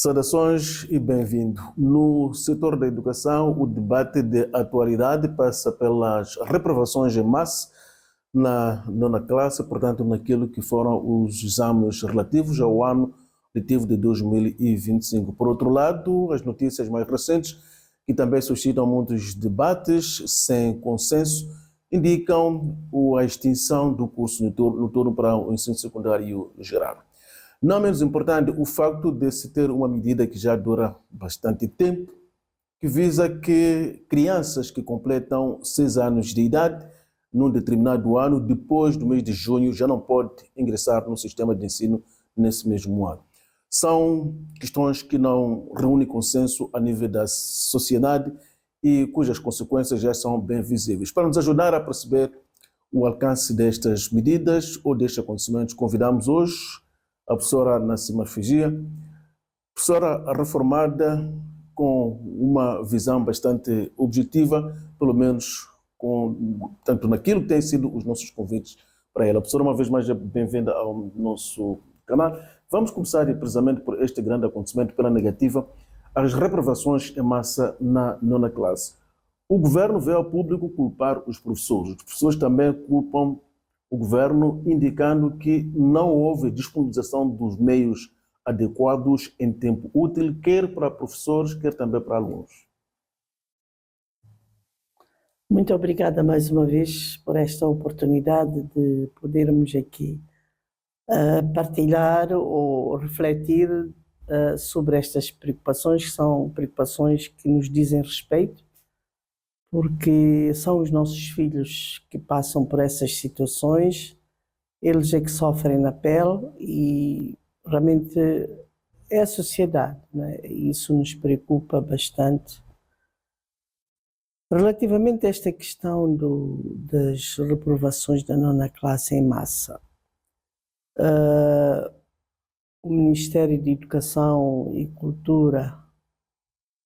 Saudações e bem-vindo. No setor da educação, o debate de atualidade passa pelas reprovações em massa na nona classe, portanto, naquilo que foram os exames relativos ao ano letivo de 2025. Por outro lado, as notícias mais recentes, que também suscitam muitos debates sem consenso, indicam a extinção do curso noturno para o ensino secundário geral. Não menos importante, o facto de se ter uma medida que já dura bastante tempo, que visa que crianças que completam 6 anos de idade, num determinado ano, depois do mês de junho, já não podem ingressar no sistema de ensino nesse mesmo ano. São questões que não reúnem consenso a nível da sociedade e cujas consequências já são bem visíveis. Para nos ajudar a perceber o alcance destas medidas ou destes acontecimentos, convidamos hoje a professora Nassima Figia, professora reformada com uma visão bastante objetiva, pelo menos tanto naquilo que têm sido os nossos convites para ela. Professora, uma vez mais, bem-vinda ao nosso canal. Vamos começar precisamente por este grande acontecimento, pela negativa, as reprovações em massa na nona classe. O governo veio ao público culpar os professores também culpam o governo, indicando que não houve disponibilização dos meios adequados em tempo útil, quer para professores, quer também para alunos. Muito obrigada mais uma vez por esta oportunidade de podermos aqui partilhar ou refletir sobre estas preocupações, que são preocupações que nos dizem respeito, porque são os nossos filhos que passam por essas situações, eles é que sofrem na pele e realmente é a sociedade, né? E isso nos preocupa bastante. Relativamente a esta questão das reprovações da nona classe em massa, o Ministério de Educação e Cultura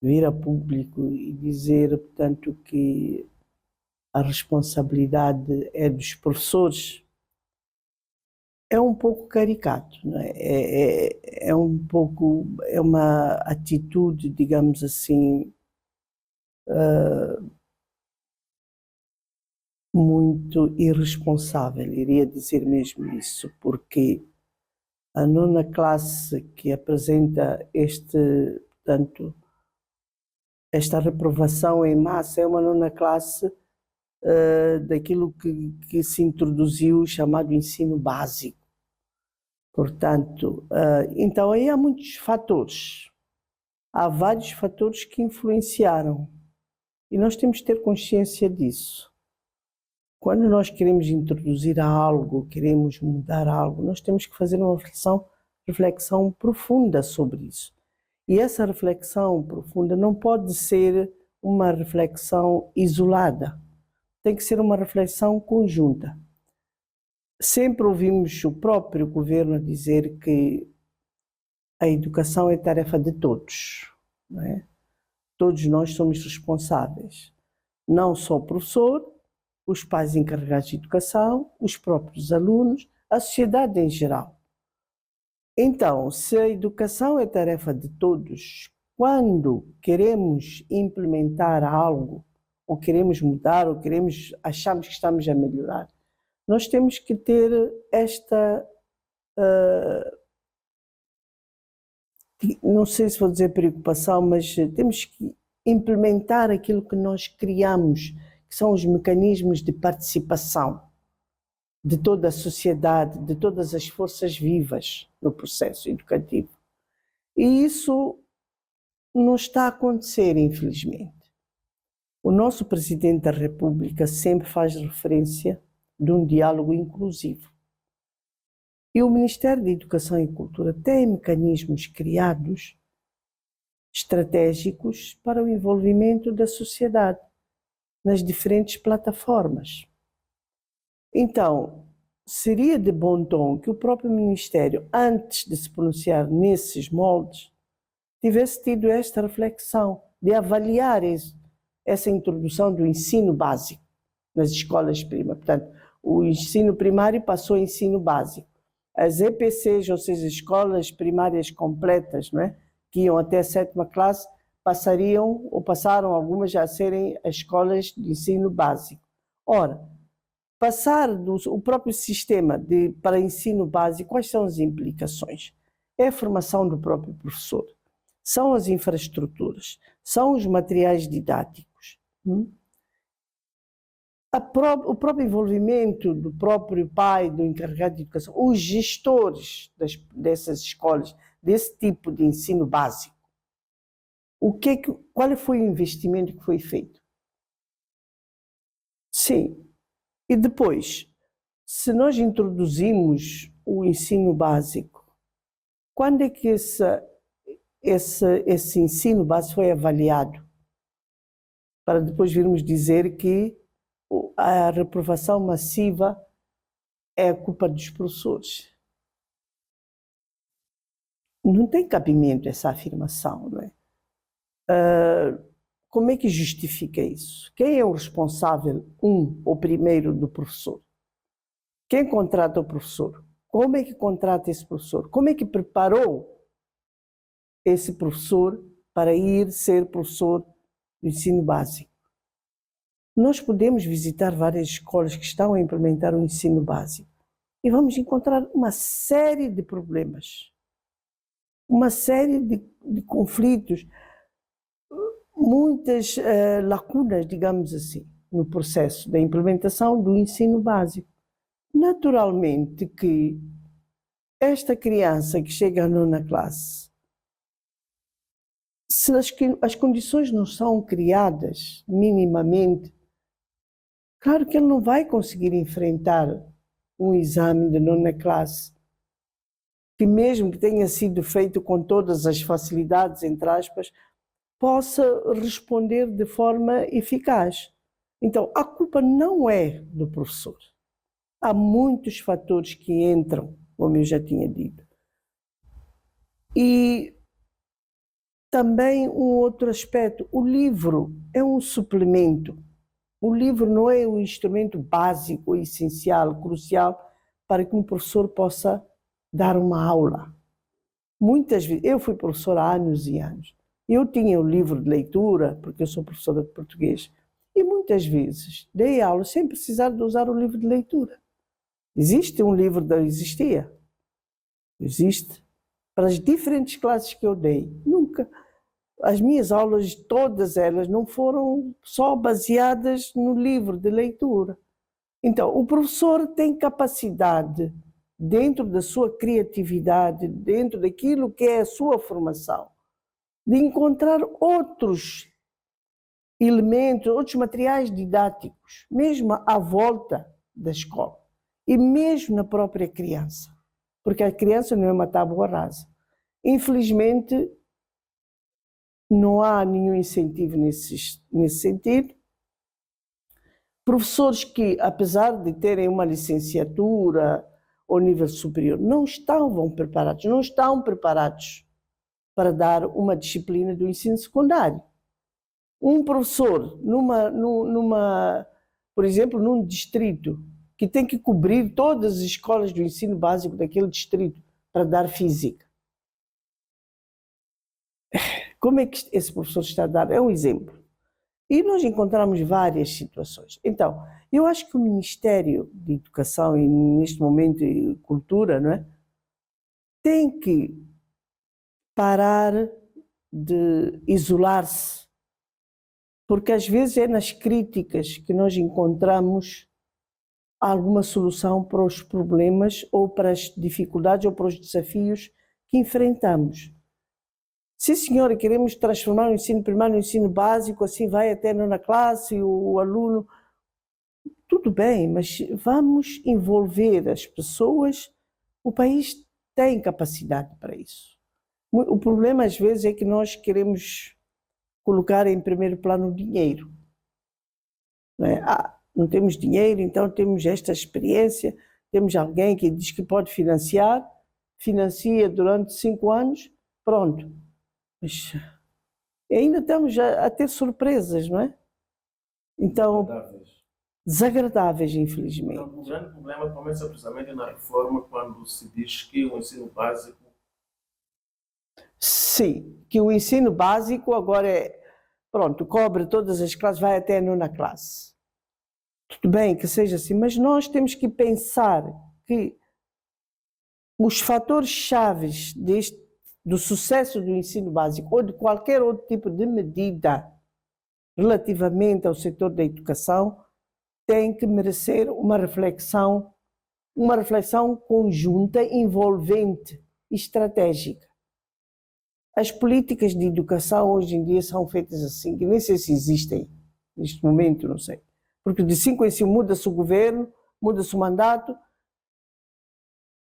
vir a público e dizer, portanto, que a responsabilidade é dos professores, é um pouco caricato, não é? É uma atitude, digamos assim, muito irresponsável, iria dizer mesmo isso, porque a nona classe que apresenta portanto, esta reprovação em massa é uma nona classe daquilo que se introduziu, chamado ensino básico. Portanto, então aí há muitos fatores, há vários fatores que influenciaram e nós temos que ter consciência disso. Quando nós queremos introduzir algo, queremos mudar algo, nós temos que fazer uma reflexão profunda sobre isso. E essa reflexão profunda não pode ser uma reflexão isolada, tem que ser uma reflexão conjunta. Sempre ouvimos o próprio governo dizer que a educação é tarefa de todos, não é? Todos nós somos responsáveis, não só o professor, os pais encarregados de educação, os próprios alunos, a sociedade em geral. Então, se a educação é tarefa de todos, quando queremos implementar algo, ou queremos mudar, ou achamos que estamos a melhorar, nós temos que ter esta, não sei se vou dizer preocupação, mas temos que implementar aquilo que nós criamos, que são os mecanismos de participação de toda a sociedade, de todas as forças vivas no processo educativo. E isso não está a acontecer, infelizmente. O nosso Presidente da República sempre faz referência de um diálogo inclusivo. E o Ministério da Educação e Cultura tem mecanismos criados, estratégicos, para o envolvimento da sociedade nas diferentes plataformas. Então, seria de bom tom que o próprio Ministério, antes de se pronunciar nesses moldes, tivesse tido esta reflexão de avaliar essa introdução do ensino básico nas escolas primárias. Portanto, o ensino primário passou ao ensino básico. As EPCs, ou seja, escolas primárias completas, não é? que iam até a 7ª classe passariam ou passaram algumas a serem as escolas de ensino básico. Ora, passar o próprio sistema para ensino básico, quais são as implicações? É a formação do próprio professor, são as infraestruturas, são os materiais didáticos. O próprio envolvimento do próprio pai, do encarregado de educação, os gestores dessas escolas, desse tipo de ensino básico. Qual foi o investimento que foi feito? Sim. E depois, se nós introduzimos o ensino básico, quando é que esse ensino básico foi avaliado? Para depois virmos dizer que a reprovação massiva é a culpa dos professores. Não tem cabimento essa afirmação, não é? Como é que justifica isso? Quem é o responsável, ou primeiro, do professor? Quem contrata o professor? Como é que contrata esse professor? Como é que preparou esse professor para ir ser professor do ensino básico? Nós podemos visitar várias escolas que estão a implementar o ensino básico e vamos encontrar uma série de problemas, uma série de conflitos, muitas lacunas, digamos assim, no processo da implementação do ensino básico. Naturalmente que esta criança que chega à 9ª classe, se as condições não são criadas minimamente, claro que ele não vai conseguir enfrentar um exame de 9ª classe, que mesmo que tenha sido feito com todas as facilidades, entre aspas, possa responder de forma eficaz. Então, a culpa não é do professor. Há muitos fatores que entram, como eu já tinha dito. E também um outro aspecto, o livro é um suplemento. O livro não é um instrumento básico, essencial, crucial para que um professor possa dar uma aula. Muitas vezes, eu fui professora há anos e anos. Eu tinha o livro de leitura, porque eu sou professora de português, e muitas vezes dei aula sem precisar de usar o livro de leitura. Existe um livro existia. Existe. Para as diferentes classes que eu dei. Nunca. As minhas aulas, todas elas, não foram só baseadas no livro de leitura. Então, o professor tem capacidade, dentro da sua criatividade, dentro daquilo que é a sua formação, de encontrar outros elementos, outros materiais didáticos, mesmo à volta da escola e mesmo na própria criança, porque a criança não é uma tábua rasa. Infelizmente, não há nenhum incentivo nesse sentido. Professores que, apesar de terem uma licenciatura ou nível superior, não estão preparados para dar uma disciplina do ensino secundário. Um professor, por exemplo, num distrito, que tem que cobrir todas as escolas do ensino básico daquele distrito para dar física. Como é que esse professor está a dar? É um exemplo. E nós encontramos várias situações. Então, eu acho que o Ministério de Educação e, neste momento, Cultura, não é? Tem que parar de isolar-se, porque às vezes é nas críticas que nós encontramos alguma solução para os problemas ou para as dificuldades ou para os desafios que enfrentamos. Sim, senhora, queremos transformar o ensino primário no ensino básico, assim vai até a 9ª classe, o aluno... Tudo bem, mas vamos envolver as pessoas. O país tem capacidade para isso. O problema, às vezes, é que nós queremos colocar em primeiro plano o dinheiro. Não é? Não temos dinheiro, então temos esta experiência, temos alguém que diz que pode financiar, financia durante 5 anos, pronto. Mas ainda estamos a ter surpresas, não é? Então, desagradáveis, infelizmente. Então, o grande problema começa precisamente na reforma, quando se diz que o ensino básico Sim, que o ensino básico agora pronto, cobre todas as classes, vai até a nona classe. Tudo bem que seja assim, mas nós temos que pensar que os fatores chaves do sucesso do ensino básico ou de qualquer outro tipo de medida relativamente ao setor da educação têm que merecer uma reflexão conjunta, envolvente e estratégica. As políticas de educação hoje em dia são feitas assim, que nem sei se existem neste momento, não sei. Porque de 5 em 5 muda-se o governo, muda-se o mandato.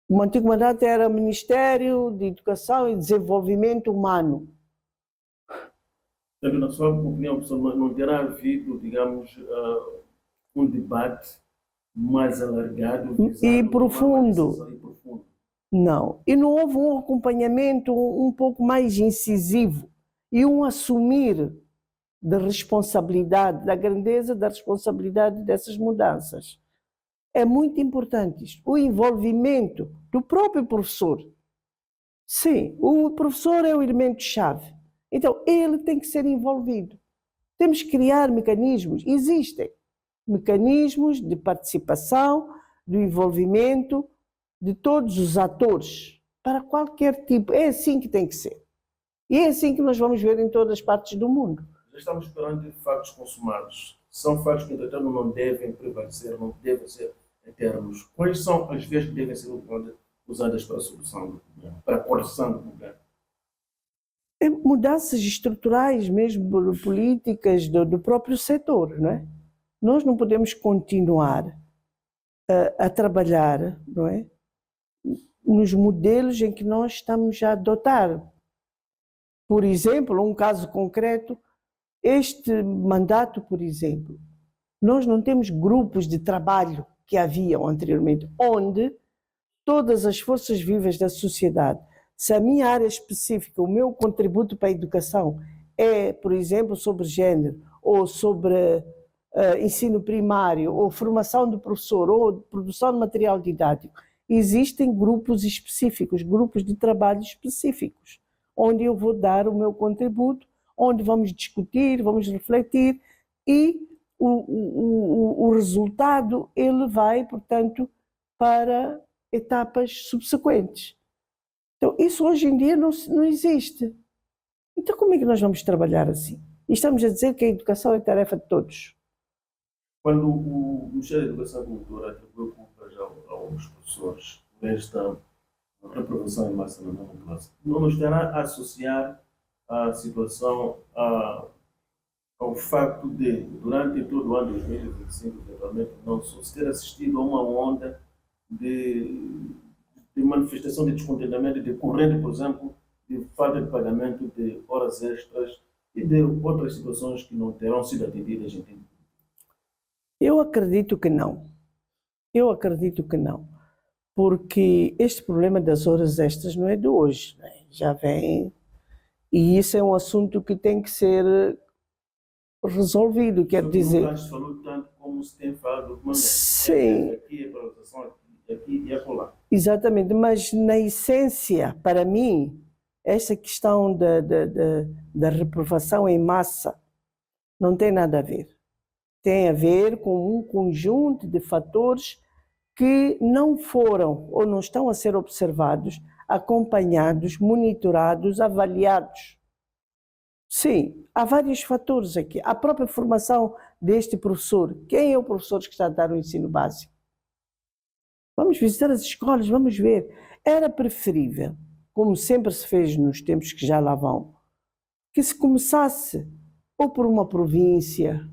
O antigo mandato era Ministério de Educação e Desenvolvimento Humano. Na sua opinião, professor, não terá havido, digamos, um debate mais alargado E profundo. e profundo? Não. E não houve um acompanhamento um pouco mais incisivo e um assumir da responsabilidade, da grandeza da responsabilidade dessas mudanças. É muito importante isto. O envolvimento do próprio professor. Sim, o professor é o elemento-chave. Então, ele tem que ser envolvido. Temos que criar mecanismos. Existem mecanismos de participação, do envolvimento de todos os atores para qualquer tipo. É assim que tem que ser. E é assim que nós vamos ver em todas as partes do mundo. Já estamos perante factos consumados. São factos que, entretanto, não devem prevalecer, não devem ser eternos. Quais são as vias que devem ser usadas para a solução do problema, para a correção do problema? Mudanças estruturais mesmo, políticas do próprio setor, não é? Nós não podemos continuar a trabalhar, não é, nos modelos em que nós estamos a adotar. Por exemplo, um caso concreto, este mandato, por exemplo, nós não temos grupos de trabalho que haviam anteriormente, onde todas as forças vivas da sociedade, se a minha área específica, o meu contributo para a educação é, por exemplo, sobre género, ou sobre ensino primário, ou formação do professor, ou produção de material didático, existem grupos específicos, grupos de trabalho específicos, onde eu vou dar o meu contributo, onde vamos discutir, vamos refletir e o resultado ele vai, portanto, para etapas subsequentes. Então, isso hoje em dia não existe. Então, como é que nós vamos trabalhar assim? E estamos a dizer que a educação é tarefa de todos. Quando o Ministério da Educação e Cultura atribuiu culpas aos professores por esta reprovação em massa na nova classe, não nos estará a associar a situação ao facto de, durante todo o ano 2025, eventualmente, não se ter assistido a uma onda de manifestação de descontentamento decorrente, por exemplo, de falta de pagamento de horas extras e de outras situações que não terão sido atendidas em tempo. Eu acredito que não. Eu acredito que não. Porque este problema das horas extras não é de hoje, né? Já vem. E isso é um assunto que tem que ser resolvido, quer dizer. Nunca se falou tanto como se tem falado ultimamente. Sim. Aqui é valorização, aqui e acolá. Exatamente, mas na essência, para mim, esta questão da reprovação em massa não tem nada a ver. Tem a ver com um conjunto de fatores que não foram ou não estão a ser observados, acompanhados, monitorados, avaliados. Sim, há vários fatores aqui. A própria formação deste professor. Quem é o professor que está a dar o ensino básico? Vamos visitar as escolas, vamos ver. Era preferível, como sempre se fez nos tempos que já lá vão, que se começasse ou por uma província,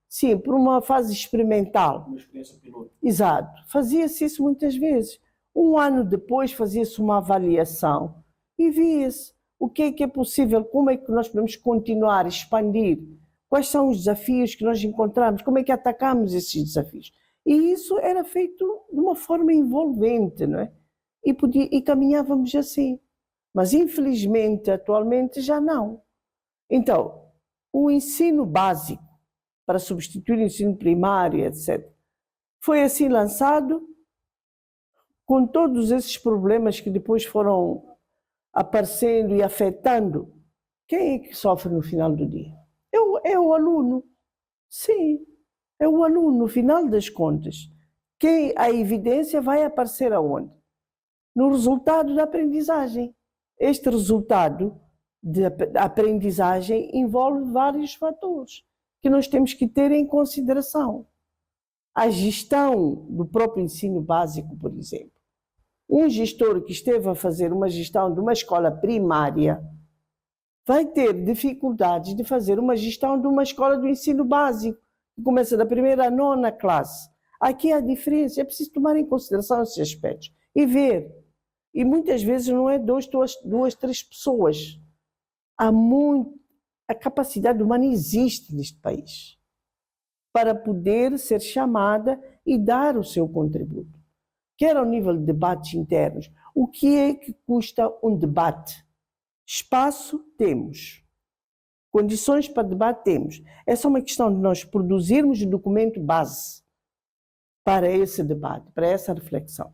sim, por uma fase experimental. Uma experiência piloto. Exato. Fazia-se isso muitas vezes. Um ano depois fazia-se uma avaliação e via-se o que é possível, como é que nós podemos continuar a expandir, quais são os desafios que nós encontramos, como é que atacamos esses desafios. E isso era feito de uma forma envolvente, não é? E caminhávamos assim. Mas, infelizmente, atualmente já não. Então, o ensino básico, para substituir o ensino primário, etc., foi assim lançado, com todos esses problemas que depois foram aparecendo e afetando, quem é que sofre no final do dia? É o aluno. Sim, é o aluno, no final das contas. A evidência vai aparecer aonde? No resultado da aprendizagem. Este resultado da aprendizagem envolve vários fatores que nós temos que ter em consideração. A gestão do próprio ensino básico, por exemplo. Um gestor que esteve a fazer uma gestão de uma escola primária vai ter dificuldades de fazer uma gestão de uma escola do ensino básico, que começa da primeira à nona classe. Aqui há diferença, é preciso tomar em consideração esses aspectos e ver. E muitas vezes não é duas, três pessoas. A capacidade humana existe neste país para poder ser chamada e dar o seu contributo. Quer ao nível de debates internos. O que é que custa um debate? Espaço temos. Condições para debate temos. É só uma questão de nós produzirmos o documento base para esse debate, para essa reflexão.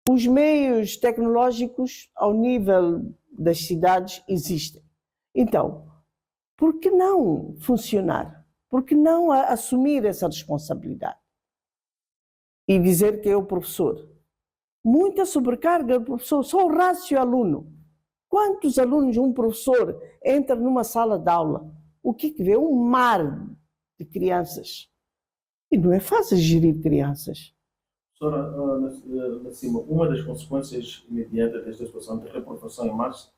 Os meios tecnológicos ao nível das cidades existem. Então, por que não funcionar? Por que não assumir essa responsabilidade? E dizer que é o professor. Muita sobrecarga do professor, só o rácio aluno. Quantos alunos um professor entra numa sala de aula? O que vê? Um mar de crianças. E não é fácil gerir crianças. Professora Nacima, uma das consequências imediatas desta situação de reprovação em massa,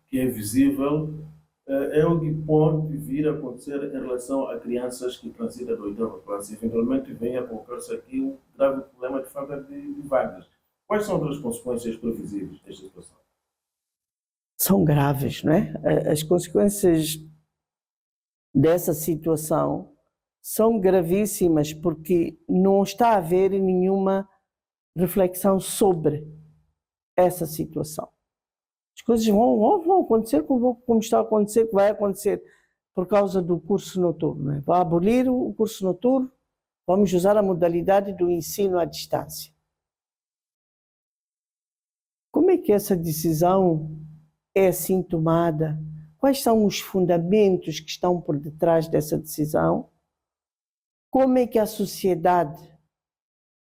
que é visível, é o que pode vir a acontecer em relação a crianças que transitam da oitava classe. Eventualmente vem a colocar-se aqui um grave problema de falta de vagas. Quais são as consequências previsíveis desta situação? São graves, não é? As consequências dessa situação são gravíssimas porque não está a haver nenhuma reflexão sobre essa situação. As coisas vão acontecer como está a acontecer, que vai acontecer por causa do curso noturno. Né? Vai abolir o curso noturno, vamos usar a modalidade do ensino à distância. Como é que essa decisão é assim tomada? Quais são os fundamentos que estão por detrás dessa decisão? Como é que a sociedade,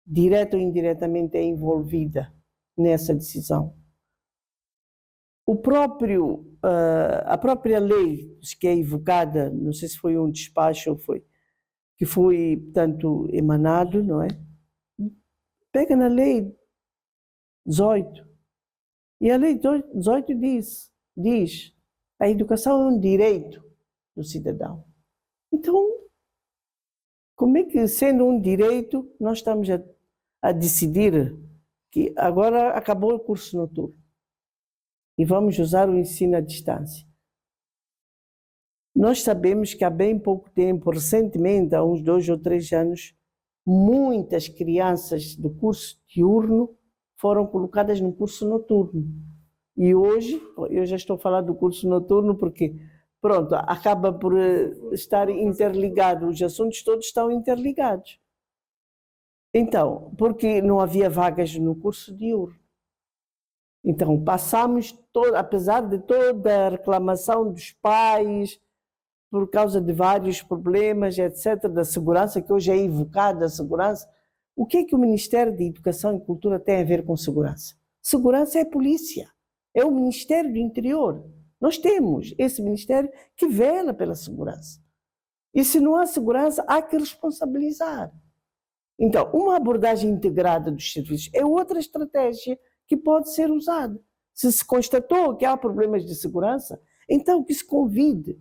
direta ou indiretamente, é envolvida nessa decisão? A própria lei que é evocada, não sei se foi um despacho ou que foi, portanto, emanado, não é? Pega na lei 18. E a lei 18 diz, a educação é um direito do cidadão. Então, como é que, sendo um direito, nós estamos a decidir que agora acabou o curso noturno e vamos usar o ensino à distância? Nós sabemos que há bem pouco tempo, recentemente, há uns 2 ou 3 anos, muitas crianças do curso diurno foram colocadas no curso noturno. E hoje, eu já estou a falar do curso noturno porque, pronto, acaba por estar interligado, os assuntos todos estão interligados. Então, porque não havia vagas no curso diurno. Então, passamos, apesar de toda a reclamação dos pais, por causa de vários problemas, etc., da segurança, que hoje é evocada a segurança, o que é que o Ministério da Educação e Cultura tem a ver com segurança? Segurança é polícia, é o Ministério do Interior. Nós temos esse Ministério que vela pela segurança. E se não há segurança, há que responsabilizar. Então, uma abordagem integrada dos serviços é outra estratégia que pode ser usada. Se constatou que há problemas de segurança, então que se convide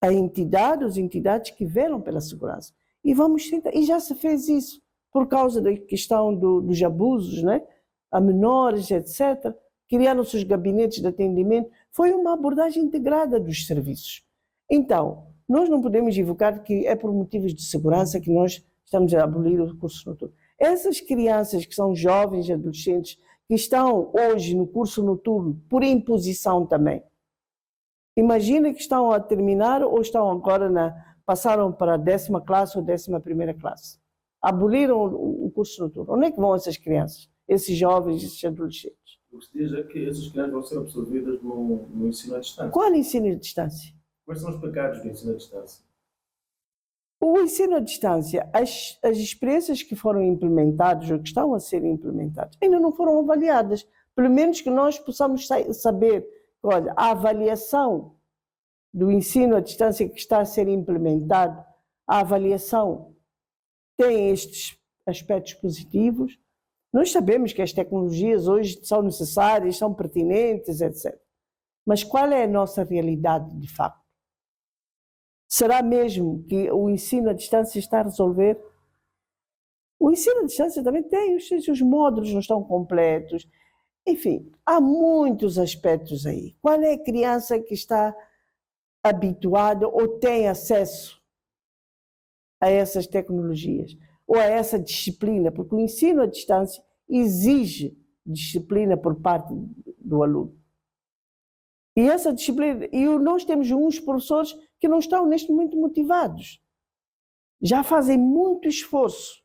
a entidade, as entidades que velam pela segurança. E vamos tentar. E já se fez isso por causa da questão dos abusos, né? A menores, etc. Criaram-se os gabinetes de atendimento. Foi uma abordagem integrada dos serviços. Então, nós não podemos evocar que é por motivos de segurança que nós estamos a abolir o curso noturno. Essas crianças que são jovens e adolescentes que estão hoje no curso noturno por imposição também. Imagina que estão a terminar ou estão agora passaram para a 10ª classe ou 11ª classe. Aboliram o curso noturno. Onde é que vão essas crianças, esses jovens, esses adolescentes? O que se diz é que essas crianças vão ser absorvidas no ensino à distância. Qual ensino à distância? Quais são os pecados do ensino à distância? O ensino à distância, as experiências que foram implementadas ou que estão a ser implementadas ainda não foram avaliadas. Pelo menos que nós possamos saber, olha, a avaliação do ensino à distância que está a ser implementado, a avaliação tem estes aspectos positivos. Nós sabemos que as tecnologias hoje são necessárias, são pertinentes, etc. Mas qual é a nossa realidade de facto? Será mesmo que o ensino à distância está a resolver? O ensino à distância também tem, os módulos não estão completos. Enfim, há muitos aspectos aí. Qual é a criança que está habituada ou tem acesso a essas tecnologias? Ou a essa disciplina? Porque o ensino à distância exige disciplina por parte do aluno. E essa disciplina, e nós temos uns professores que não estão neste momento motivados. Já fazem muito esforço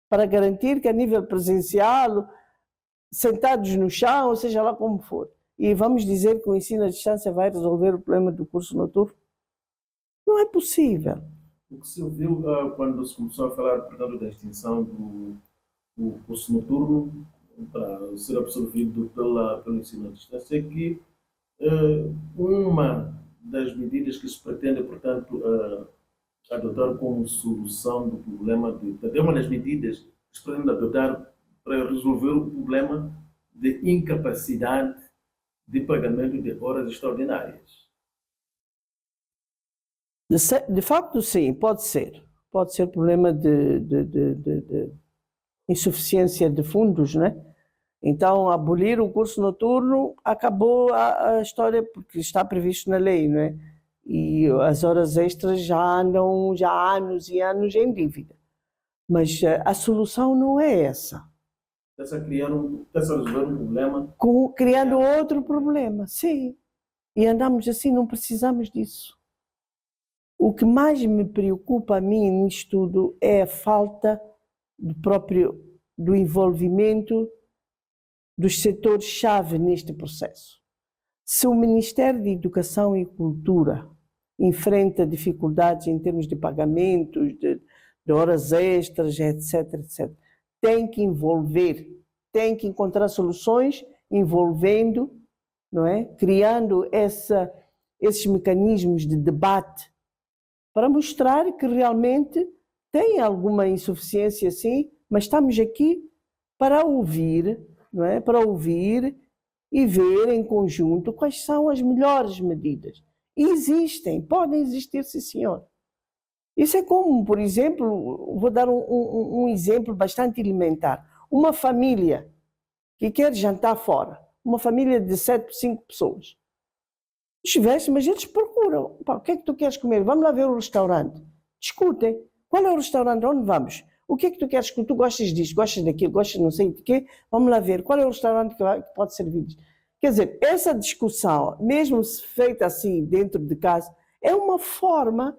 para garantir que a nível presencial, sentados no chão, ou seja lá como for. E vamos dizer que o ensino à distância vai resolver o problema do curso noturno? Não é possível. O que se ouviu quando se começou a falar, portanto, da extinção do curso noturno para ser absorvido pelo ensino à distância é que uma das medidas que se pretende, portanto, adotar como solução do problema, é uma das medidas que se pretende adotar para resolver o problema de incapacidade de pagamento de horas extraordinárias. De facto, sim, pode ser. Pode ser problema de insuficiência de fundos, não é? Então, abolir o curso noturno acabou a história, porque está previsto na lei, não é? E as horas extras já andam já há anos e anos em dívida. Mas a solução não é essa. Está-se a resolver um problema. Criando outro problema, sim. E andamos assim, não precisamos disso. O que mais me preocupa a mim nisto tudo é a falta do envolvimento dos setores-chave neste processo. Se o Ministério de Educação e Cultura enfrenta dificuldades em termos de pagamentos, de horas extras, etc., etc., tem que envolver, tem que encontrar soluções envolvendo, não é? Criando esses mecanismos de debate para mostrar que realmente tem alguma insuficiência, sim, mas estamos aqui para ouvir, não é? Para ouvir e ver em conjunto quais são as melhores medidas. E existem, podem existir, sim, senhor. Isso é como, por exemplo, vou dar um exemplo bastante elementar. Uma família que quer jantar fora, uma família de 7, 5 pessoas. Estivesse, mas eles procuram. O que é que tu queres comer? Vamos lá ver o restaurante. Discutem. Qual é o restaurante? Onde vamos? O que é que tu queres? Tu gostas disso, gostas daquilo, gostas não sei de quê? Vamos lá ver. Qual é o restaurante que pode servir? Quer dizer, essa discussão, mesmo se feita assim dentro de casa, é uma forma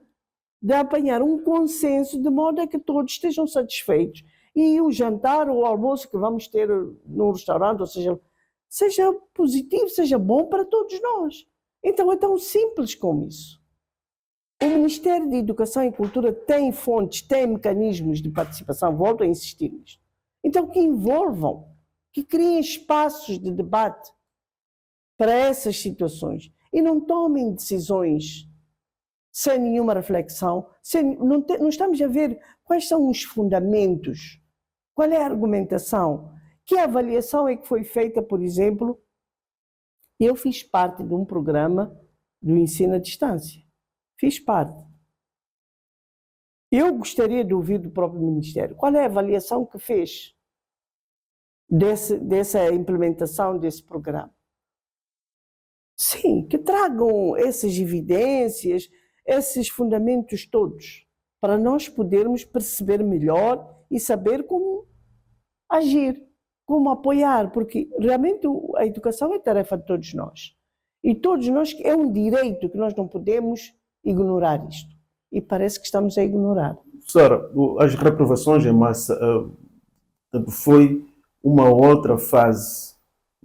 de apanhar um consenso de modo a que todos estejam satisfeitos e o jantar ou o almoço que vamos ter no restaurante, ou seja positivo, seja bom para todos nós. Então é tão simples como isso. O Ministério da Educação e Cultura tem fontes, tem mecanismos de participação, volto a insistir nisto. Então que envolvam, que criem espaços de debate para essas situações e não tomem decisões sem nenhuma reflexão, não estamos a ver quais são os fundamentos, qual é a argumentação, que avaliação é que foi feita, por exemplo. Eu fiz parte de um programa do ensino à distância. Fiz parte. Eu gostaria de ouvir do próprio Ministério qual é a avaliação que fez dessa implementação desse programa. Sim, que tragam essas evidências, esses fundamentos todos, para nós podermos perceber melhor e saber como agir, como apoiar, porque realmente a educação é tarefa de todos nós. E todos nós, é um direito que nós não podemos ignorar isto. E parece que estamos a ignorar. Professora, as reprovações em massa foi uma outra fase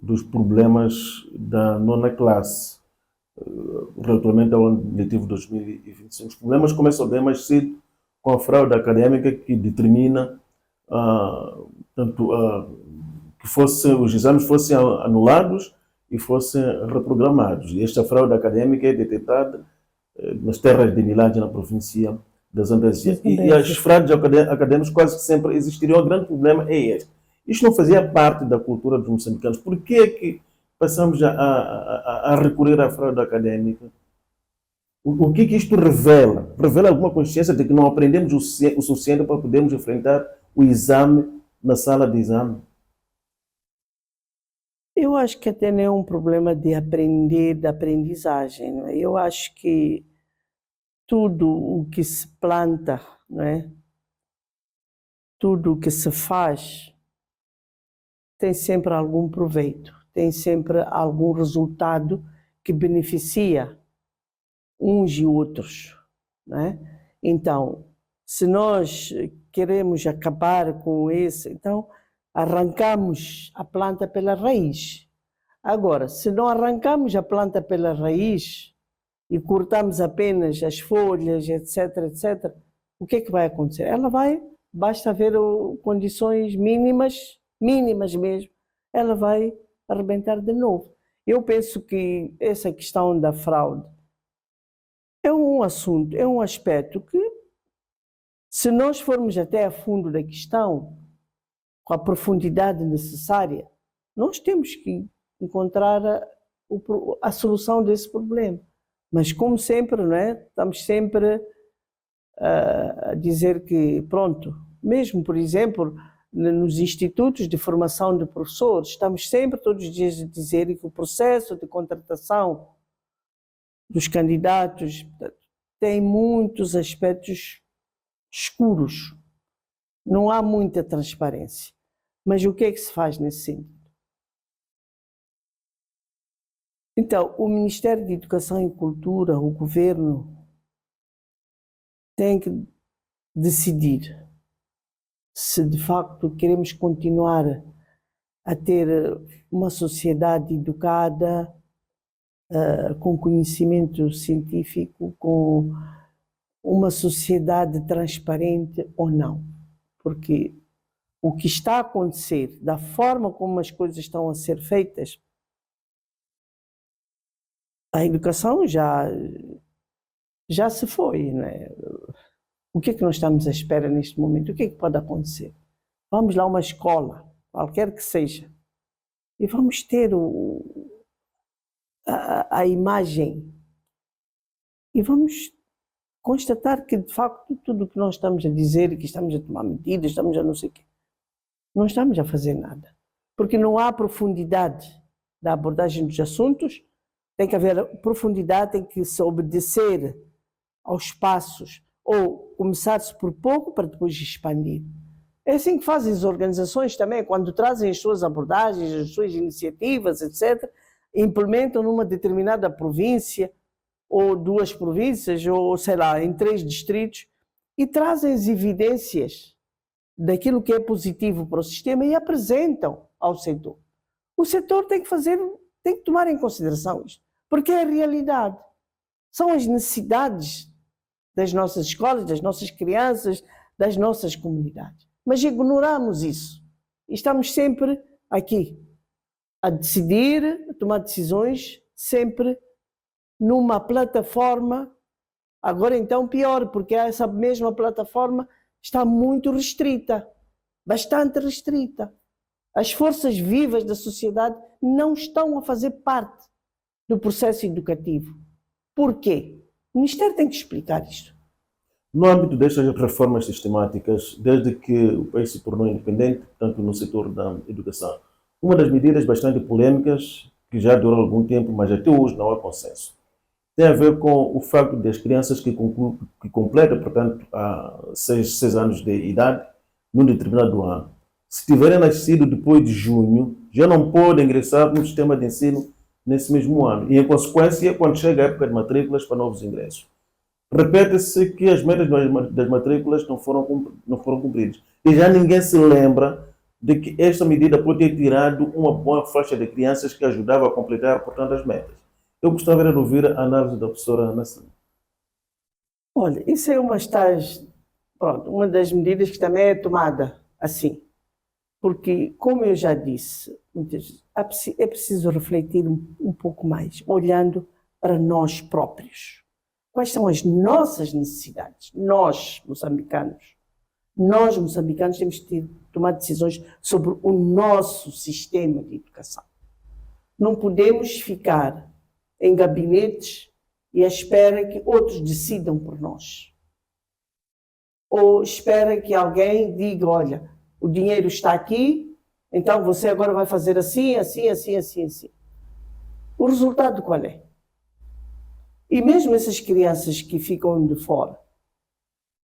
dos problemas da nona classe, relativamente ao ano letivo 2025. Os problemas começam bem mais cedo com a fraude académica que determina que os exames fossem anulados e fossem reprogramados. E esta fraude académica é detectada nas terras de Milagre, na província da Zambésia. E as fraudes académicas quase sempre existiriam. O grande problema é este. Isto não fazia parte da cultura dos moçambicanos. Por que é que passamos a recorrer à fraude académica? O que isto revela? Revela alguma consciência de que não aprendemos o suficiente para podermos enfrentar o exame na sala de exame? Eu acho que até não é um problema de aprender, de aprendizagem. Não é? Eu acho que tudo o que se planta, não é? Tudo o que se faz, tem sempre algum proveito, tem sempre algum resultado que beneficia uns e outros, não é? Então, se nós queremos acabar com isso, então arrancamos a planta pela raiz. Agora, se não arrancamos a planta pela raiz e cortamos apenas as folhas, etc., etc., o que é que vai acontecer? Basta haver condições mínimas mesmo, ela vai arrebentar de novo. Eu penso que essa questão da fraude é um assunto, é um aspecto que, se nós formos até a fundo da questão, com a profundidade necessária, nós temos que encontrar a solução desse problema. Mas, como sempre, não é? Estamos sempre a dizer que, pronto, mesmo, por exemplo, nos institutos de formação de professores, estamos sempre todos os dias a dizer que o processo de contratação dos candidatos tem muitos aspectos escuros. Não há muita transparência. Mas o que é que se faz nesse sentido? Então, o Ministério de Educação e Cultura, o governo, tem que decidir se de facto queremos continuar a ter uma sociedade educada, com conhecimento científico, com uma sociedade transparente ou não. Porque o que está a acontecer, da forma como as coisas estão a ser feitas, a educação já se foi, não é? O que é que nós estamos à espera neste momento? O que é que pode acontecer? Vamos lá a uma escola, qualquer que seja, e vamos ter a imagem e vamos constatar que, de facto, tudo o que nós estamos a dizer e que estamos a tomar medidas, estamos a não sei o quê, não estamos a fazer nada. Porque não há profundidade da abordagem dos assuntos, tem que haver profundidade, tem que se obedecer aos passos ou começar-se por pouco para depois expandir. É assim que fazem as organizações também, quando trazem as suas abordagens, as suas iniciativas, etc., implementam numa determinada província, ou 2 províncias, ou sei lá, em 3 distritos, e trazem as evidências daquilo que é positivo para o sistema e apresentam ao setor. O setor tem que tomar em consideração isto, porque é a realidade. São as necessidades das nossas escolas, das nossas crianças, das nossas comunidades. Mas ignoramos isso. E estamos sempre aqui a decidir, a tomar decisões, sempre numa plataforma, agora então pior, porque essa mesma plataforma está muito restrita, bastante restrita. As forças vivas da sociedade não estão a fazer parte do processo educativo. Por quê? O Ministério tem que explicar isto. No âmbito destas reformas sistemáticas, desde que o país se tornou independente, tanto no setor da educação, uma das medidas bastante polêmicas, que já durou algum tempo, mas até hoje não há consenso, tem a ver com o facto das crianças que completam, portanto, há 6 anos de idade, num determinado ano, se tiverem nascido depois de junho, já não podem ingressar no sistema de ensino nesse mesmo ano. E, em consequência, quando chega a época de matrículas para novos ingressos, repete-se que as metas das matrículas não foram cumpridas. E já ninguém se lembra de que esta medida pode ter tirado uma boa faixa de crianças que ajudava a completar, portanto, as metas. Eu gostaria de ouvir a análise da professora Ana Sena. Olha, isso é uma das medidas que também é tomada assim. Porque, como eu já disse, muitas vezes, é preciso refletir um pouco mais, olhando para nós próprios. Quais são as nossas necessidades? Nós, moçambicanos, temos que tomar decisões sobre o nosso sistema de educação. Não podemos ficar em gabinetes e à espera que outros decidam por nós. Ou espera que alguém diga, olha, o dinheiro está aqui, então você agora vai fazer assim, assim, assim, assim, assim. O resultado qual é? E mesmo essas crianças que ficam de fora,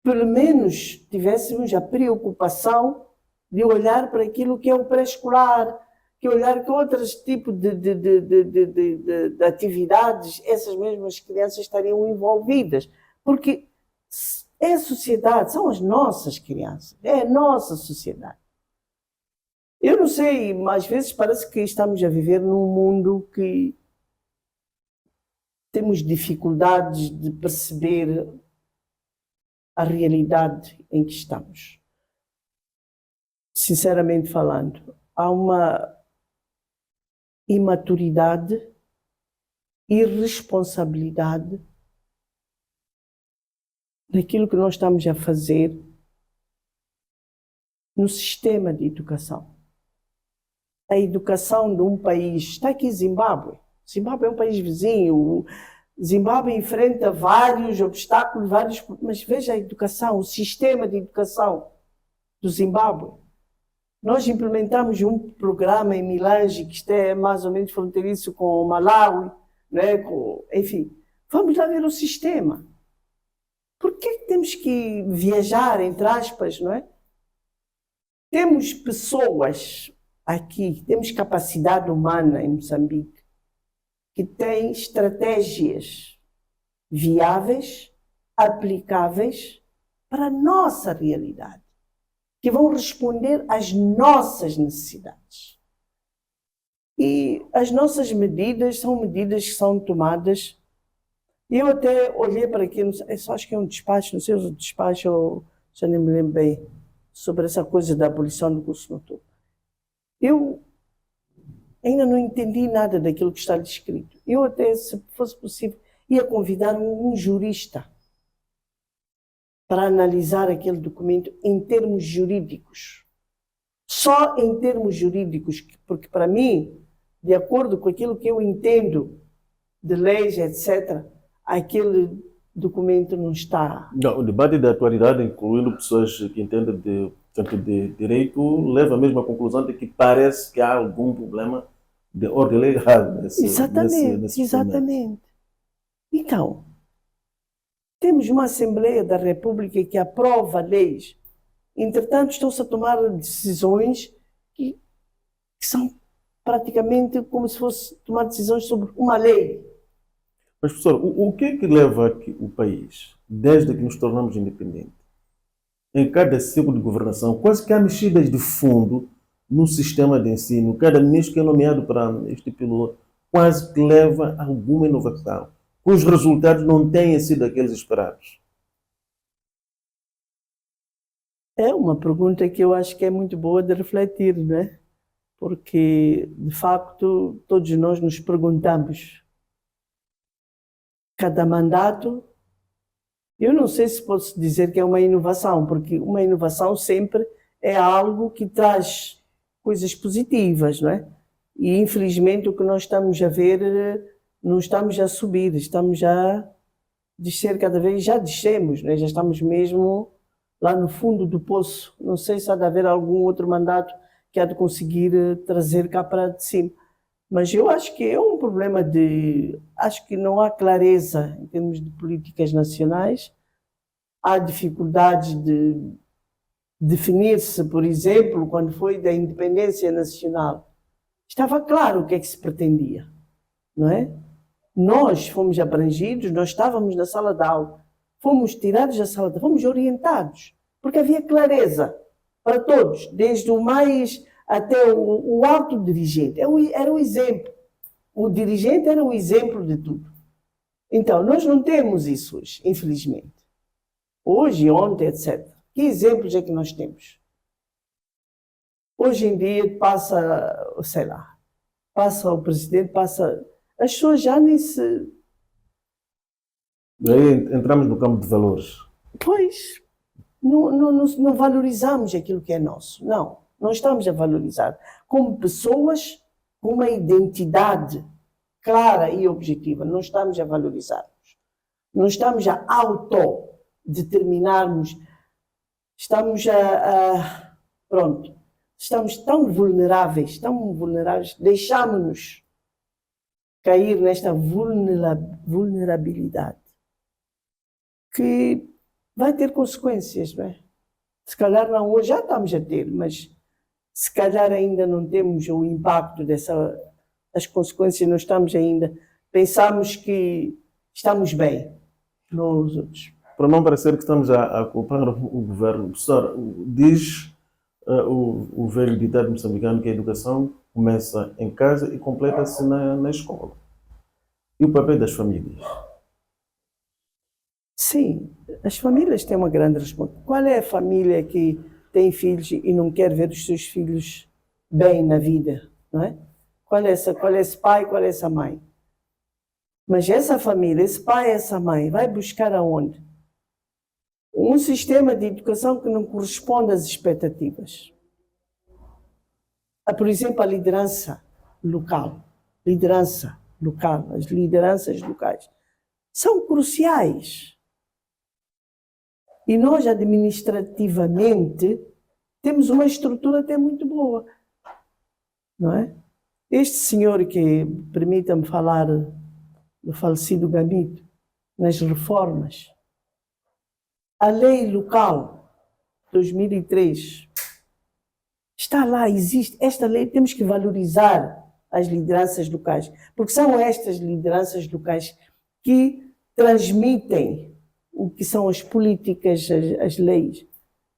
pelo menos tivéssemos a preocupação de olhar para aquilo que é o pré-escolar, que olhar que outros tipos de atividades essas mesmas crianças estariam envolvidas. Porque é a sociedade, são as nossas crianças, é a nossa sociedade. Eu não sei, mas às vezes parece que estamos a viver num mundo que temos dificuldades de perceber a realidade em que estamos. Sinceramente falando, há uma imaturidade, irresponsabilidade naquilo que nós estamos a fazer no sistema de educação. A educação de um país, está aqui Zimbábue. Zimbábue é um país vizinho. Zimbábue enfrenta vários obstáculos, mas veja a educação, o sistema de educação do Zimbábue. Nós implementamos um programa em Milange, que é mais ou menos fronteiriço com o Malawi, né? Enfim, vamos lá ver o sistema. Por que temos que viajar, entre aspas, não é? Temos pessoas aqui, temos capacidade humana em Moçambique, que tem estratégias viáveis, aplicáveis para a nossa realidade, que vão responder às nossas necessidades. E as nossas medidas são medidas que são tomadas. Eu até olhei para aquilo, acho que é um despacho, não sei se o despacho, já nem me lembro bem, sobre essa coisa da abolição do curso noturno. Eu ainda não entendi nada daquilo que está descrito. Eu até, se fosse possível, ia convidar um jurista para analisar aquele documento em termos jurídicos. Só em termos jurídicos, porque para mim, de acordo com aquilo que eu entendo de leis, etc., aquele documento não está... Não, o debate da atualidade, incluindo pessoas que entendem de direito, leva à mesma conclusão de que parece que há algum problema de ordem legal nesse Exatamente. Então, temos uma Assembleia da República que aprova leis. Entretanto, estão-se a tomar decisões que são praticamente como se fosse tomar decisões sobre uma lei. Mas, professor, o que é que leva aqui o país, desde que nos tornamos independentes, em cada ciclo de governação, quase que há mexidas de fundo no sistema de ensino? Cada ministro que é nomeado para este piloto quase que leva a alguma inovação, cujos resultados não tenham sido aqueles esperados. É uma pergunta que eu acho que é muito boa de refletir, não é? Porque, de facto, todos nós nos perguntamos, cada mandato, eu não sei se posso dizer que é uma inovação, porque uma inovação sempre é algo que traz coisas positivas, não é? E, infelizmente, o que nós estamos a ver, não estamos a subir, estamos a descer cada vez, já descemos, não é? Já estamos mesmo lá no fundo do poço. Não sei se há de haver algum outro mandato que há de conseguir trazer cá para de cima. Mas eu acho que é um problema acho que não há clareza em termos de políticas nacionais, há dificuldades de definir-se, por exemplo, quando foi da independência nacional. Estava claro o que é que se pretendia, não é? Nós fomos abrangidos, nós estávamos na sala de aula, fomos tirados da sala de aula, fomos orientados, porque havia clareza para todos, desde o mais até o alto dirigente. Era o exemplo. O dirigente era o exemplo de tudo. Então, nós não temos isso hoje, infelizmente. Hoje, ontem, etc. Que exemplos é que nós temos? Hoje em dia passa, sei lá, passa o presidente, passa... As pessoas já nem se... Aí entramos no campo de valores. Pois, não valorizamos aquilo que é nosso. Não estamos a valorizar. Como pessoas com uma identidade clara e objetiva, não estamos a valorizarmos. Não estamos a autodeterminarmos. Estamos pronto. Estamos tão vulneráveis, deixamos-nos cair nesta vulnerabilidade que vai ter consequências, não é? Se calhar não hoje, já estamos a ter, mas se calhar ainda não temos o impacto das consequências, não estamos ainda, pensamos que estamos bem, não os outros. Para não parecer que estamos a culpar o governo, professor, diz o velho ditado moçambicano que a educação começa em casa e completa-se na escola. E o papel das famílias? Sim, as famílias têm uma grande responsabilidade. Qual é a família que tem filhos e não quer ver os seus filhos bem na vida, não é? Qual é esse pai, qual é essa mãe? Mas essa família, esse pai, essa mãe, vai buscar aonde? Um sistema de educação que não corresponde às expectativas. Por exemplo, a liderança local. As lideranças locais são cruciais. E nós, administrativamente, temos uma estrutura até muito boa, não é? Este senhor que, permita-me falar do falecido Gamito, nas reformas, a lei local, 2003, está lá, existe. Esta lei, temos que valorizar as lideranças locais, porque são estas lideranças locais que transmitem o que são as políticas, as leis.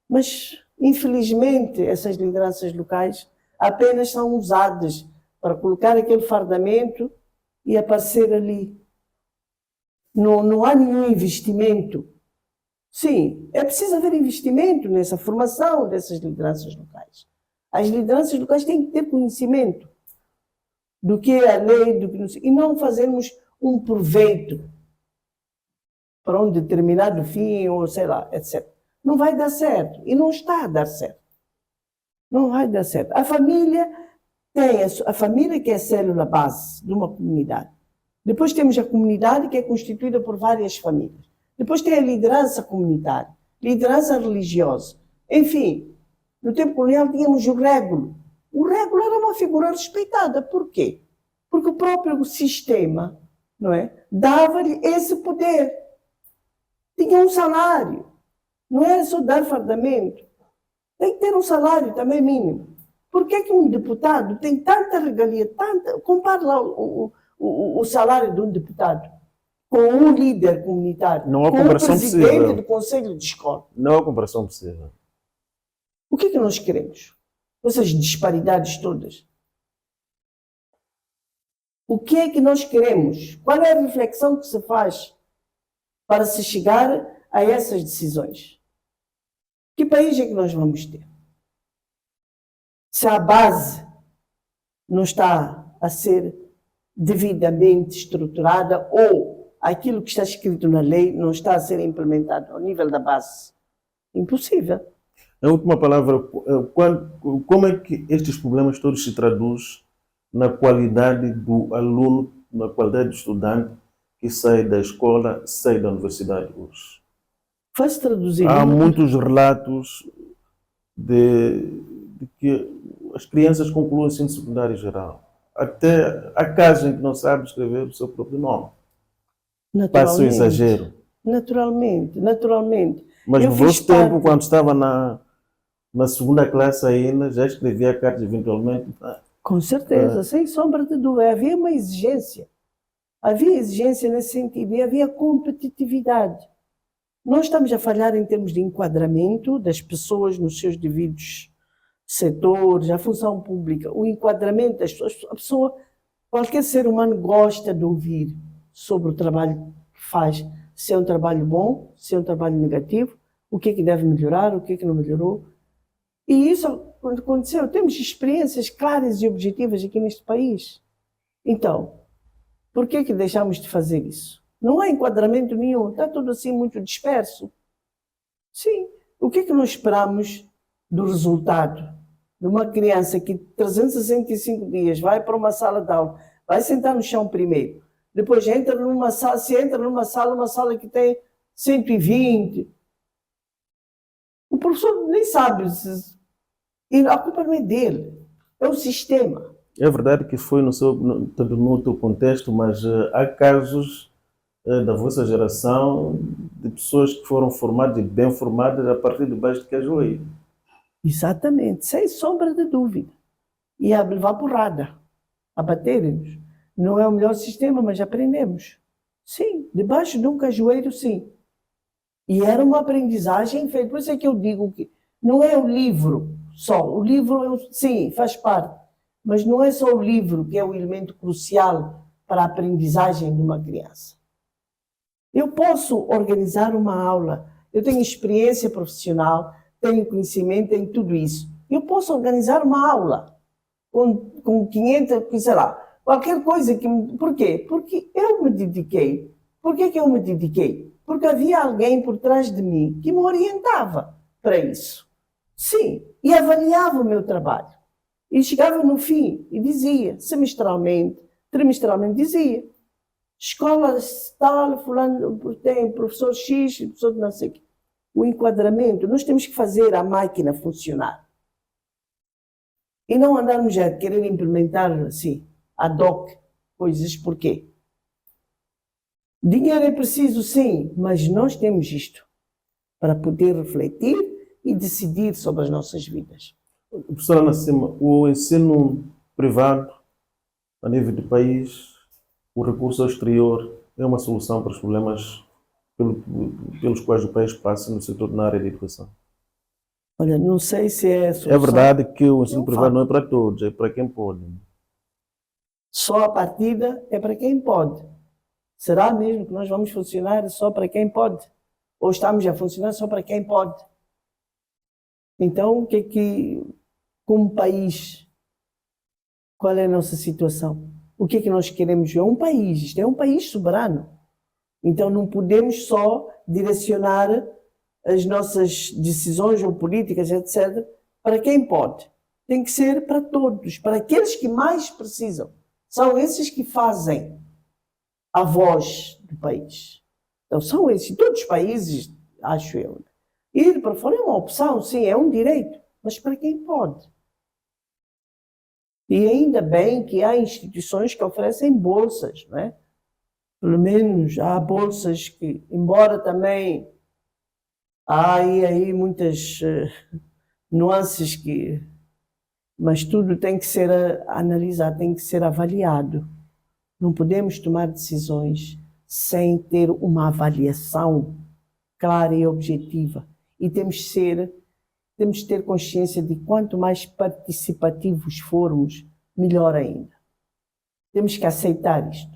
Mas, infelizmente, essas lideranças locais apenas são usadas para colocar aquele fardamento e aparecer ali. Não há nenhum investimento. Sim, é preciso haver investimento nessa formação dessas lideranças locais. As lideranças locais têm que ter conhecimento do que é a lei, do que não sei, e não fazermos um proveito para um determinado fim, ou sei lá, etc. Não vai dar certo. E não está a dar certo. Não vai dar certo. A família a família que é a célula base de uma comunidade. Depois temos a comunidade que é constituída por várias famílias. Depois tem a liderança comunitária, liderança religiosa. Enfim, no tempo colonial tínhamos o régulo. O régulo era uma figura respeitada. Por quê? Porque o próprio sistema, não é, dava-lhe esse poder. Tinha um salário. Não era só dar fardamento. Tem que ter um salário também mínimo. Por que um deputado tem tanta regalia, compare lá o salário de um deputado com um líder comunitário, Não há com comparação o presidente possível. do conselho de escola. Não há comparação possível. O que é que nós queremos? Essas disparidades todas. O que é que nós queremos? Qual é a reflexão que se faz para se chegar a essas decisões? Que país é que nós vamos ter? Se a base não está a ser devidamente estruturada ou aquilo que está escrito na lei não está a ser implementado ao nível da base. Impossível. A última palavra, como é que estes problemas todos se traduzem na qualidade do aluno, na qualidade do estudante que sai da escola, sai da universidade hoje? Vai-se traduzir. Há muitos relatos de que as crianças concluem o ensino secundário geral. Até há casos em que não sabem escrever o seu próprio nome. Passa o exagero. Naturalmente. Mas no vosso tempo, quando estava na segunda classe ainda, já escrevia cartas eventualmente. Com certeza, sem sombra de dúvida. Havia uma exigência. Havia exigência nesse sentido e havia competitividade. Nós estamos a falhar em termos de enquadramento das pessoas nos seus devidos setores, a função pública, o enquadramento das pessoas, a pessoa, qualquer ser humano gosta de ouvir sobre o trabalho que faz, se é um trabalho bom, se é um trabalho negativo, o que é que deve melhorar, o que é que não melhorou. E isso, quando aconteceu, temos experiências claras e objetivas aqui neste país. Então, por que é que deixamos de fazer isso? Não há enquadramento nenhum, está tudo assim muito disperso. Sim, o que é que nós esperamos do resultado de uma criança que 365 dias vai para uma sala de aula, vai sentar no chão primeiro, depois entra numa sala, se entra numa sala que tem 120, o professor nem sabe, e a culpa não é dele, é o sistema. É verdade que foi tanto no teu contexto, mas há casos da vossa geração de pessoas que foram formadas e bem formadas a partir de baixo de Cajueiro. Exatamente, sem sombra de dúvida. E a levar porrada, a baterem-nos. Não é o melhor sistema, mas aprendemos. Sim, debaixo de um cajueiro, sim. E era uma aprendizagem feita. Por isso é que eu digo que não é o livro só. O livro, sim, faz parte. Mas não é só o livro que é o elemento crucial para a aprendizagem de uma criança. Eu posso organizar uma aula. Eu tenho experiência profissional, tenho conhecimento, tenho tudo isso. Eu posso organizar uma aula com 500, sei lá, qualquer coisa que... Por quê? Porque eu me dediquei. Por que eu me dediquei? Porque havia alguém por trás de mim que me orientava para isso. Sim, e avaliava o meu trabalho. E chegava no fim e dizia, semestralmente, trimestralmente, dizia: escola tal, fulano tem professor X, professor de não sei o quê. O enquadramento, nós temos que fazer a máquina funcionar. E não andarmos a querer implementar assim, ad hoc, coisas. Por quê? Dinheiro é preciso, sim, mas nós temos isto para poder refletir e decidir sobre as nossas vidas. Professora Ana Sima, o ensino privado a nível do país, o recurso ao exterior é uma solução para os problemas pelos quais o país passa no setor na área da educação? Olha, não sei se é a solução. É verdade que o ensino privado não é para todos, é para quem pode. Só a partida é para quem pode. Será mesmo que nós vamos funcionar só para quem pode? Ou estamos a funcionar só para quem pode? Então, o que é que, como país, qual é a nossa situação? O que é que nós queremos? É um país, isto é um país soberano. Então não podemos só direcionar as nossas decisões ou políticas, etc., para quem pode. Tem que ser para todos, para aqueles que mais precisam. São esses que fazem a voz do país. Então são esses. Todos os países, acho eu. Ir para fora é uma opção, sim, é um direito, mas para quem pode. E ainda bem que há instituições que oferecem bolsas, não é? Pelo menos há bolsas que, embora também há aí muitas nuances que... Mas tudo tem que ser analisado, tem que ser avaliado. Não podemos tomar decisões sem ter uma avaliação clara e objetiva. E temos de ter consciência de quanto mais participativos formos, melhor ainda. Temos que aceitar isto.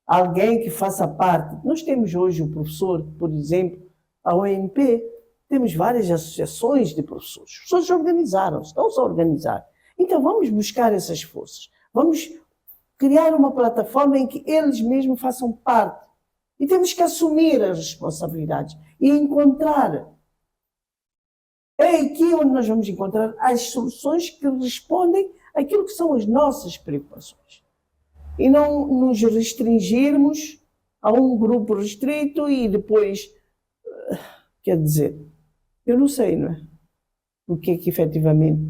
Alguém que faça parte. Nós temos hoje o professor, por exemplo, a ONP, temos várias associações de professores. Os professores organizaram-se, estão-se a organizar. Então vamos buscar essas forças. Vamos criar uma plataforma em que eles mesmos façam parte. E temos que assumir as responsabilidades e encontrar. É aqui onde nós vamos encontrar as soluções que respondem àquilo que são as nossas preocupações. E não nos restringirmos a um grupo restrito e depois, quer dizer, eu não sei, não é? O que é que efetivamente,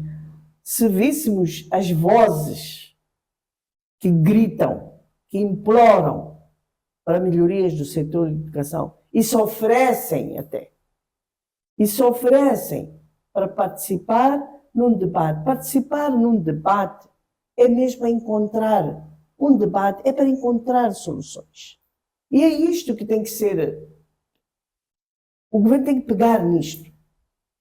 se víssemos as vozes que gritam, que imploram para melhorias do setor de educação e se oferecem até, e se oferecem para participar num debate. Participar num debate é mesmo encontrar. Um debate é para encontrar soluções. E é isto que tem que ser. O governo tem que pegar nisto.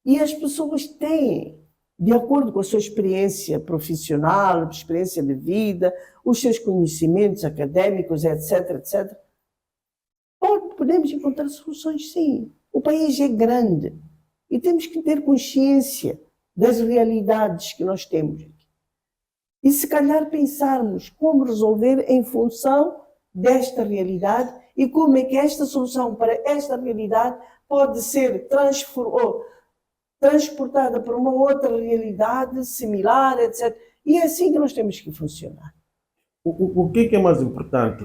E as pessoas têm de acordo com a sua experiência profissional, experiência de vida, os seus conhecimentos académicos, etc, etc. Podemos encontrar soluções, sim. O país é grande e temos que ter consciência das realidades que nós temos. E se calhar pensarmos como resolver em função desta realidade e como é que esta solução para esta realidade pode ser transportada para uma outra realidade similar, etc. E é assim que nós temos que funcionar. O que é mais importante?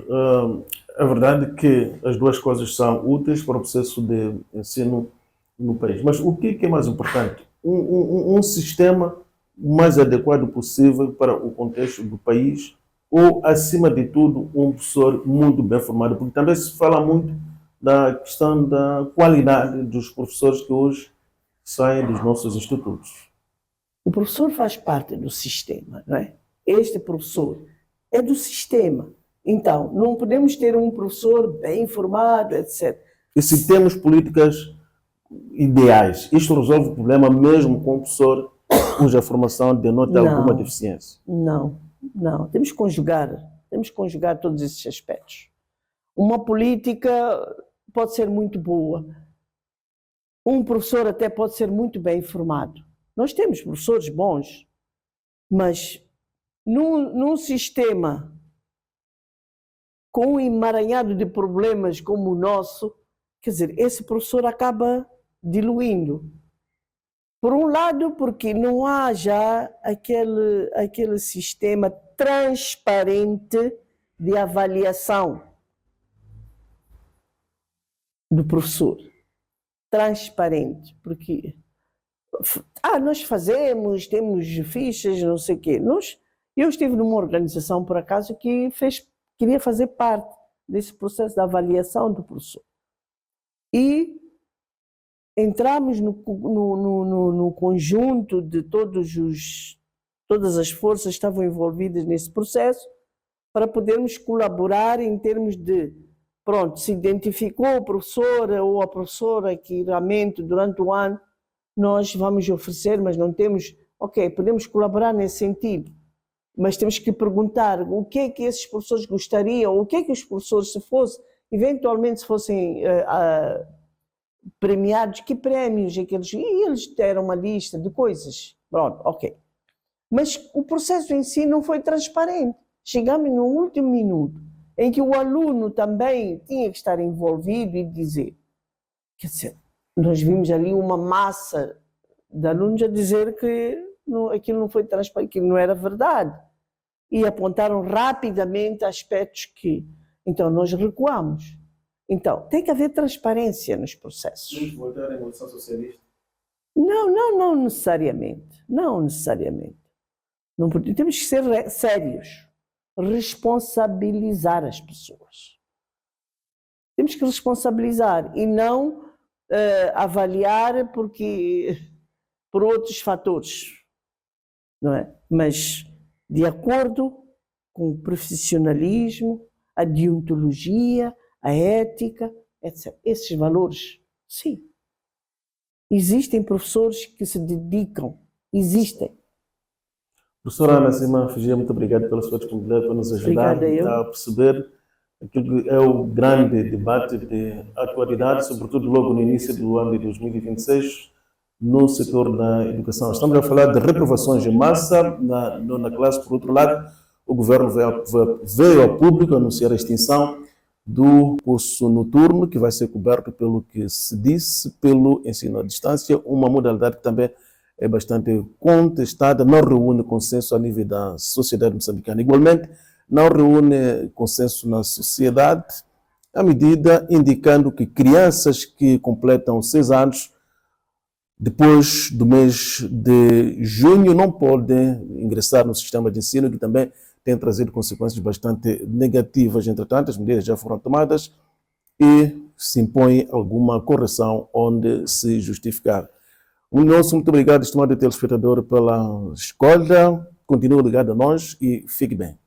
É verdade que as duas coisas são úteis para o processo de ensino no país, mas o que é mais importante? Um sistema mais adequado possível para o contexto do país ou, acima de tudo, um professor muito bem formado? Porque também se fala muito da questão da qualidade dos professores que hoje saem dos nossos institutos. O professor faz parte do sistema, não é? Este professor é do sistema. Então, não podemos ter um professor bem formado, etc. E se temos políticas ideais, isto resolve o problema mesmo com o professor cuja formação denota alguma deficiência? Não. Temos que conjugar todos esses aspectos. Uma política pode ser muito boa. Um professor até pode ser muito bem formado. Nós temos professores bons, mas num sistema com um emaranhado de problemas como o nosso, quer dizer, esse professor acaba diluindo. Por um lado, porque não há já aquele sistema transparente de avaliação do professor. Transparente, porque nós temos fichas, não sei o quê. Eu estive numa organização, por acaso, que queria fazer parte desse processo de avaliação do professor. E entramos no conjunto de todas as forças que estavam envolvidas nesse processo para podermos colaborar em termos de, se identificou o professor ou a professora que realmente durante o ano nós vamos oferecer, mas não temos, podemos colaborar nesse sentido, mas temos que perguntar o que é que esses professores gostariam, o que é que os professores, eventualmente se fossem premiados, que prémios é que eles... E eles deram uma lista de coisas. Mas o processo em si não foi transparente. Chegamos no último minuto, em que o aluno também tinha que estar envolvido e dizer... Quer dizer, nós vimos ali uma massa de alunos a dizer que aquilo não foi transparente, que não era verdade. E apontaram rapidamente aspectos que... Então, nós recuamos. Então, tem que haver transparência nos processos. Vamos voltar à Revolução Socialista? Não necessariamente. Não necessariamente. Não, temos que ser sérios. Responsabilizar as pessoas. Temos que responsabilizar e não avaliar por outros fatores. Não é? Mas de acordo com o profissionalismo, a deontologia, a ética, etc. Esses valores, sim. Existem professores que se dedicam, existem. Professora Ana Simã Figia, muito obrigado pela sua disponibilidade para nos ajudar a perceber aquilo que é o grande debate de atualidade, sobretudo logo no início do ano de 2026, no setor da educação. Estamos a falar de reprovações em massa na classe. Por outro lado, o governo veio ao público anunciar a extinção do curso noturno, que vai ser coberto pelo que se disse, pelo ensino à distância, uma modalidade que também é bastante contestada, não reúne consenso a nível da sociedade moçambicana. Igualmente, não reúne consenso na sociedade, a medida indicando que crianças que completam 6 anos, depois do mês de junho, não podem ingressar no sistema de ensino, que também tem trazido consequências bastante negativas. Entretanto, as medidas já foram tomadas e se impõe alguma correção onde se justificar. Muito obrigado, estimado telespectador, pela escolha. Continue ligado a nós e fique bem.